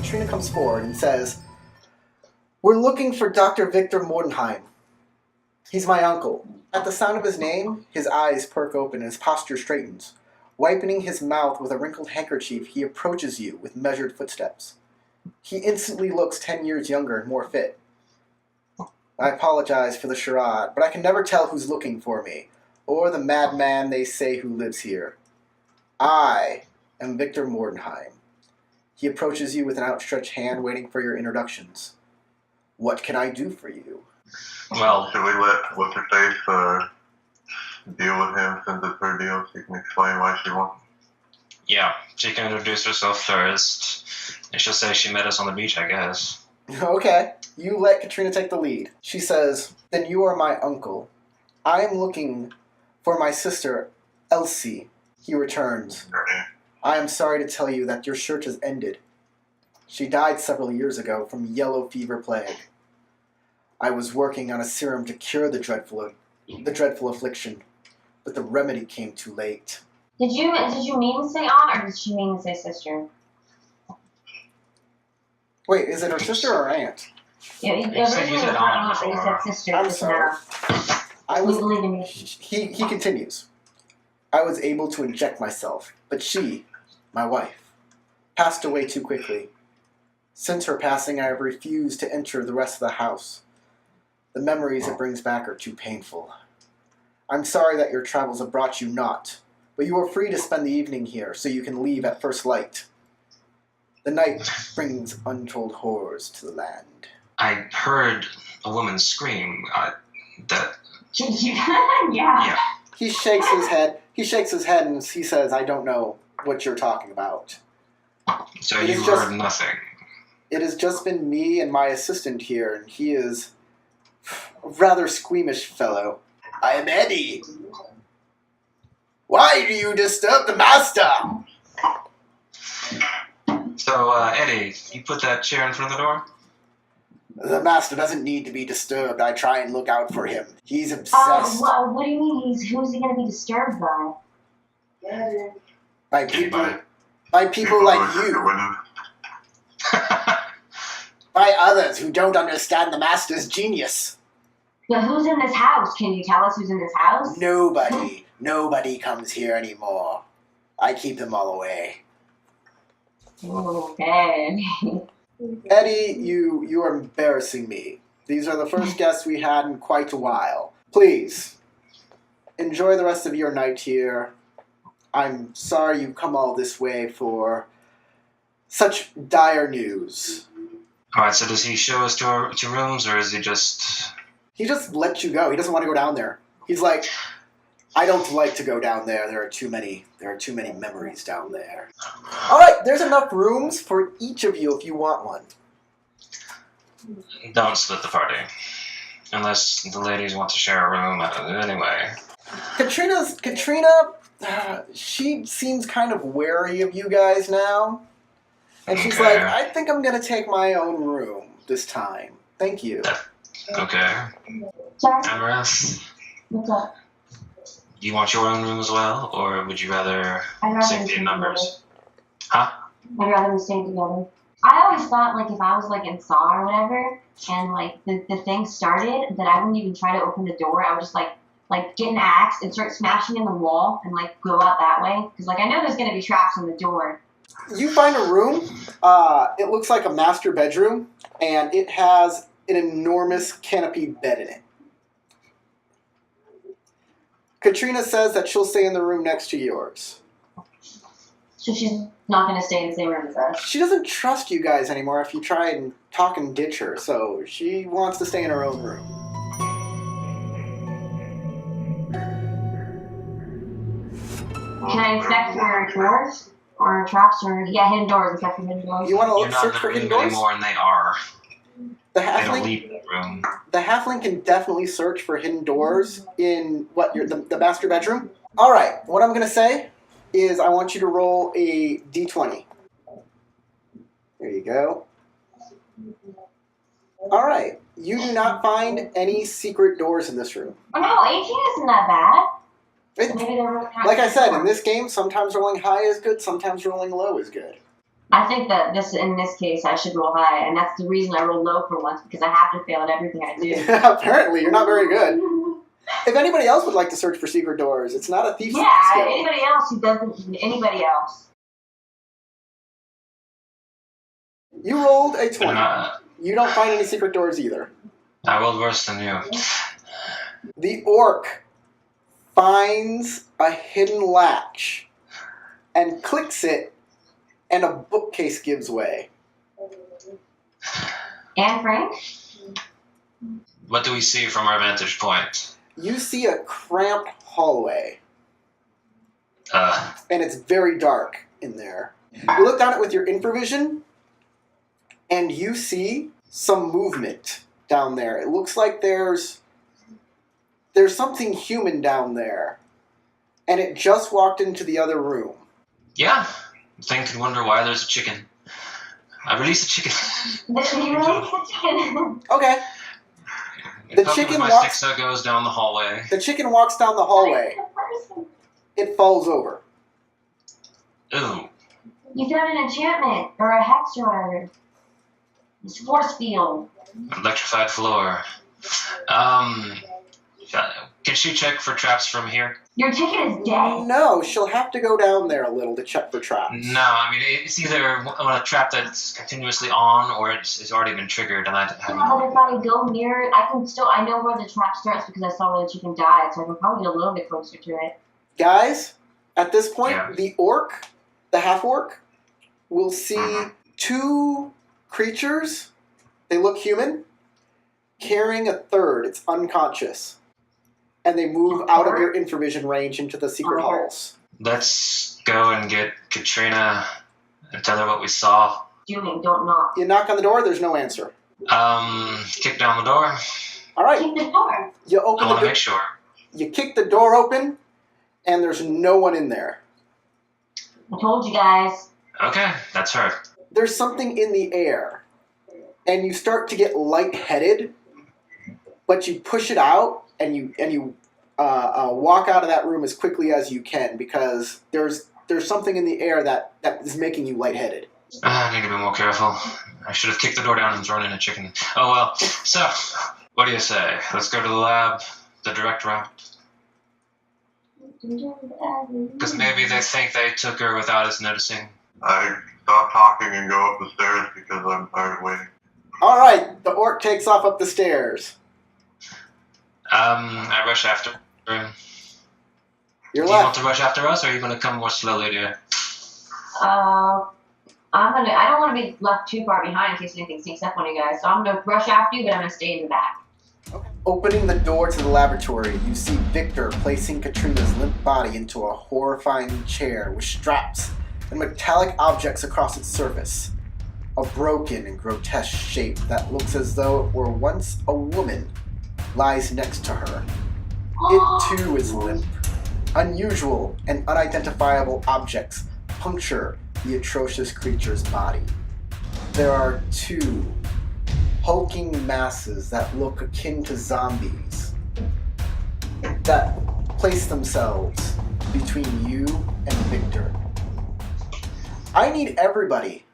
Katrina comes forward and says, "We're looking for Dr. Victor Mordenheim. He's my uncle." At the sound of his name, his eyes perk open and his posture straightens. Wiping his mouth with a wrinkled handkerchief, he approaches you with measured footsteps. He instantly looks 10 years younger and more fit. "I apologize for the charade, but I can never tell who's looking for me, or the madman they say who lives here. I am Victor Mordenheim." He approaches you with an outstretched hand, waiting for your introductions. "What can I do for you?" Well, should we let What's-Her-Face deal with him since it's her deal? She can explain why she wants. Yeah, she can introduce herself first. And she'll say she met us on the beach, I guess. Okay, you let Katrina take the lead. She says, "Then you are my uncle. I am looking for my sister, Elsie." He returns, "I am sorry to tell you that your search has ended. She died several years ago from yellow fever plague. I was working on a serum to cure the dreadful affliction, but the remedy came too late." Did you mean to say aunt, or did she mean to say sister? Wait, is it her sister or aunt? Yeah, You said aunt, but you said sister. I'm just sorry. now. I You was. believe in me. He continues. "I was able to inject myself, but she, my wife, passed away too quickly. Since her passing, I have refused to enter the rest of the house. The memories it brings back are too painful. I'm sorry that your travels have brought you naught, but you are free to spend the evening here, so you can leave at first light. The night brings untold horrors to the land." I heard a woman scream. That. Yeah. He shakes his head. And he says, "I don't know what you're talking about. So It you is just- heard nothing. It has just been me and my assistant here, and he is a rather squeamish fellow." "I am Eddie. Why do you disturb the master?" So, Eddie, you put that chair in front of the door? "The master doesn't need to be disturbed. I try and look out for him. He's obsessed What do you mean? Who's he going to be disturbed by? by people People like who are you, winning. by others who don't understand the master's genius. But who's in this house? Can you tell us who's in this house? Nobody comes here anymore. I keep them all away." Okay. "Eddie, you are embarrassing me. These are the first guests we had in quite a while. Please, enjoy the rest of your night here. I'm sorry you've come all this way for such dire news." Alright, so does he show us to rooms, or is he just... He just lets you go. He doesn't want to go down there. He's like, "I don't like to go down there. There are too many memories down there." All right, there's enough rooms for each of you if you want one. Don't split the party. Unless the ladies want to share a room, anyway. Katrina, she seems kind of wary of you guys now. And she's Okay. like, "I think I'm going to take my own room this time. Thank you." Okay. Jack, Amaras, what's up? do you want your own room as well, or would you rather I'd rather safety in numbers? Huh? I'd rather we stay together. I always thought, like, if I was, like, in Saw or whatever, and, like, the thing started, that I wouldn't even try to open the door. I would just, like get an axe and start smashing in the wall and, like, go out that way. Because, like, I know there's going to be traps on the door. You find a room. It looks like a master bedroom, and it has an enormous canopied bed in it. Katrina says that she'll stay in the room next to yours. So she's not going to stay in the same room as us. She doesn't trust you guys anymore if you try and talk and ditch her, so she wants to stay in her own room. Can I inspect for doors? Or traps? Or, yeah, hidden doors. Inspect for hidden doors. You want You're to not search in for the hidden room doors? anymore, and they are. The They don't halfling, leave the room. the halfling can definitely search for hidden doors in the master bedroom. All right, what I'm gonna say is I want you to roll a d20. There you go. All right, you do not find any secret doors in this room. Oh, no, 18 isn't that bad. It- Maybe they're really not like I said, good. in this game, sometimes rolling high is good, sometimes rolling low is good. I think that in this case, I should roll high, and that's the reason I roll low for once, because I have to fail at everything I do. Apparently, you're not very good. If anybody else would like to search for secret doors, it's not a thief's Yeah, skill. anybody else who doesn't, anybody else. You rolled a 20. Uh, You don't find any secret doors either. I rolled worse than you. The orc finds a hidden latch and clicks it, and a bookcase gives way. And Frank? What do we see from our vantage point? You see a cramped hallway, Uh, and it's very dark in there. You look down it with your infravision, and you see some movement down there. It looks like there's something human down there, and it just walked into the other room. yeah. Think and wonder why there's a chicken. I release a chicken. Okay. The chicken my walks- stick so goes down the hallway. The chicken walks down the hallway. It falls over. Ooh. You found an enchantment, or a hex or whatever. It's force field. Electrified floor. Can she check for traps from here? Your chicken is dead. No, she'll have to go down there a little to check for traps. No, I mean, it's either a trap that's continuously on or it's already been triggered and I Yeah, haven't. but if I go near it, I know where the trap starts because I saw where the chicken died, so I can probably get a little bit closer to it. Guys, at this point, Yeah. the orc, the half-orc, will see two creatures. They look human, carrying a third. It's unconscious. And they move out of your infravision range into the secret halls. Let's go and get Katrina and tell her what we saw. Doing, don't knock. You knock on the door, there's no answer. Kick down the door. All right, Keep the door. you I open the want to door. make sure. You kick the door open, and there's no one in there. I told you guys. Okay, that's her. There's something in the air, and you start to get lightheaded, but you push it out, and you walk out of that room as quickly as you can because there's something in the air that is making you lightheaded. I need to be more careful. I should have kicked the door down and thrown in a chicken. Oh well. So, what do you say? Let's go to the lab, the direct route. Because maybe they think they took her without us noticing. I stop talking and go up the stairs because I'm tired of waiting. All right, the orc takes off up the stairs. I rush after him. You're Do you want left. to rush after us, or are you going to come more slowly, dear? I don't want to be left too far behind in case anything sneaks up on you guys, so I'm gonna rush after you, but I'm gonna stay in the back. Okay. Opening the door to the laboratory, you see Victor placing Katrina's limp body into a horrifying chair with straps and metallic objects across its surface. A broken and grotesque shape that looks as though it were once a woman lies next to her. It too is limp. Unusual and unidentifiable objects puncture the atrocious creature's body. There are two hulking masses that look akin to zombies that place themselves between you and Victor. I need everybody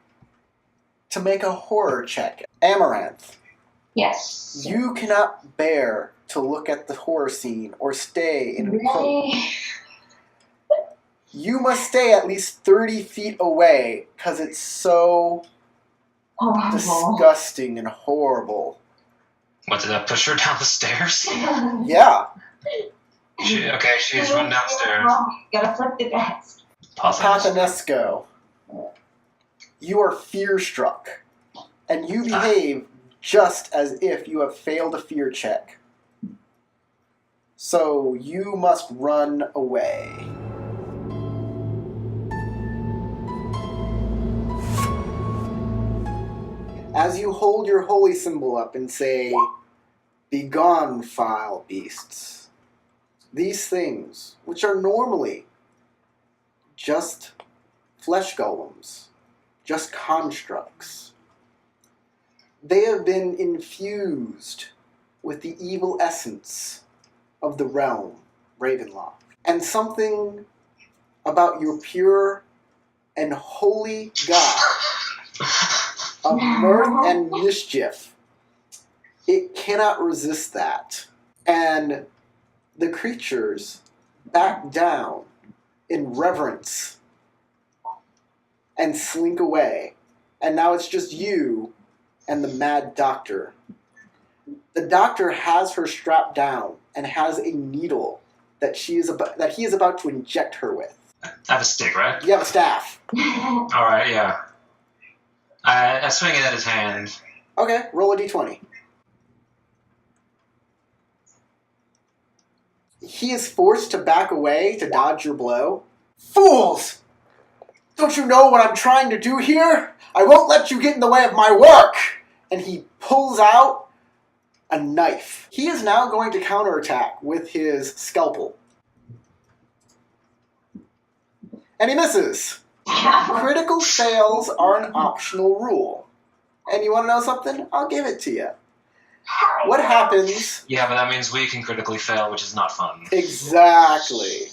to make a horror check. Amaranth, Yes. you cannot bear to look at the horror scene or stay in a Really? You must stay at least 30 feet away because it's so Horrible. disgusting and horrible. What, did I push her down the stairs? Yeah. She's run downstairs. Gotta flip the desk. Patanesco, you are fear-struck, and you behave just as if you have failed a fear check. So you must run away. As you hold your holy symbol up and say, "Begone, foul beasts," these things, which are normally just flesh golems, just constructs, they have been infused with the evil essence of the realm, Ravenloft. And something about your pure and holy God of mirth and mischief. It cannot resist that. And the creatures back down in reverence and slink away. And now it's just you and the mad doctor. The doctor has her strapped down and has a needle that he is about to inject her with. I have a stick, right? You have a staff. Alright, yeah. I swing it at his hand. Okay, roll a d20. He is forced to back away to dodge your blow. Fools! Don't you know what I'm trying to do here? I won't let you get in the way of my work! And he pulls out a knife. He is now going to counterattack with his scalpel. And he misses. Critical fails are an optional rule. And you want to know something? I'll give it to you. What happens... Yeah, but that means we can critically fail, which is not fun. Exactly.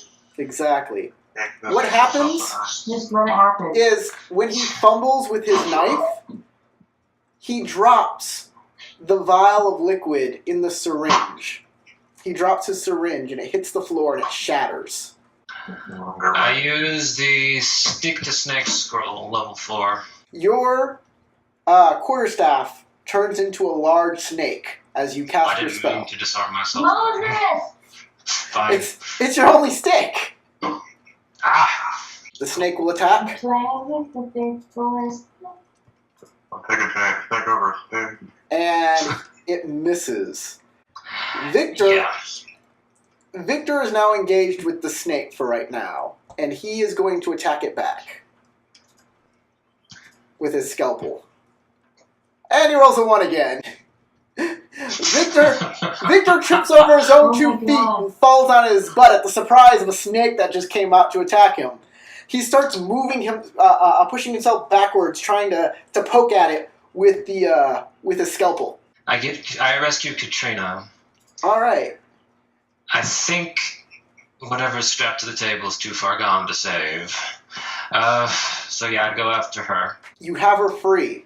What happens Just let it happen. is when he fumbles with his knife, he drops the vial of liquid in the syringe. He drops his syringe and it hits the floor and it shatters. I use the stick to snake scroll, level 4. Your quarterstaff turns into a large snake as you I cast your didn't spell. mean to disarm myself. Moses! Fine. It's your only stick. Ah! The snake will attack. Play with the big boys. I'll take a giant stick over a stick. And it misses. Victor Yeah. Victor is now engaged with the snake for right now, and he is going to attack it back with his scalpel. And he rolls a 1 again. Victor trips over his own Oh 2 my feet God. and falls on his butt at the surprise of a snake that just came out to attack him. He starts moving him, pushing himself backwards, trying to poke at it with his scalpel. I rescue Katrina. All right. I think whatever's strapped to the table is too far gone to save. So yeah, I'd go after her. You have her free,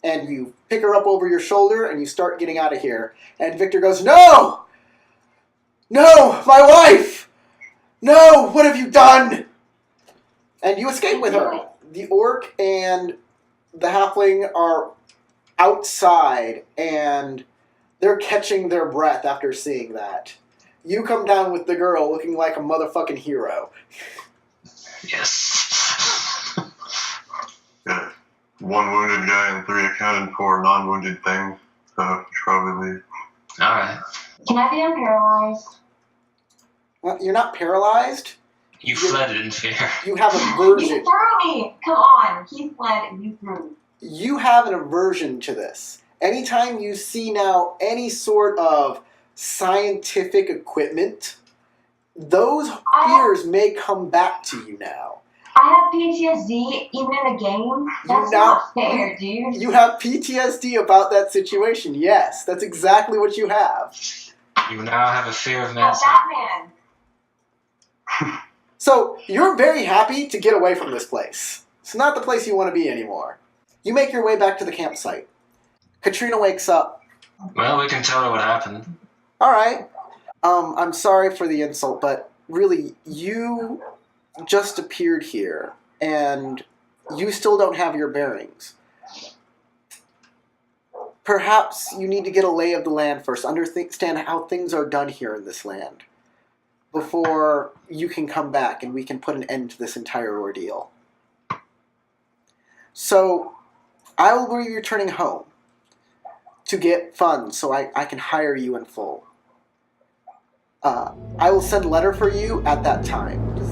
and you pick her up over your shoulder, and you start getting out of here. And Victor goes, "No! No, my wife! No, what have you done?" And you escape with her. The orc and the halfling are outside, and they're catching their breath after seeing that. You come down with the girl looking like a motherfucking hero. Yes. Got 1 wounded guy and 3 accounted for non-wounded things, so I should probably leave. Alright. Can I be unparalyzed? Well, you're not paralyzed. You fled in fear. You have You aversion. threw me! Come on! He fled and you threw me. You have an aversion to this. Anytime you see now any sort of scientific equipment, those fears may come back to you now. I have PTSD even in a game? That's not fair, dude. You have PTSD about that situation, yes. That's exactly what you have. You now have a fear of I'm manslaughter. Batman. So, you're very happy to get away from this place. It's not the place you want to be anymore. You make your way back to the campsite. Katrina wakes up. Well, we can tell her what happened. Alright. I'm sorry for the insult, but really, you just appeared here, and you still don't have your bearings. Perhaps you need to get a lay of the land first, understand how things are done here in this land, before you can come back and we can put an end to this entire ordeal. So, I will be returning home to get funds so I can hire you in full. I will send a letter for you at that time. Does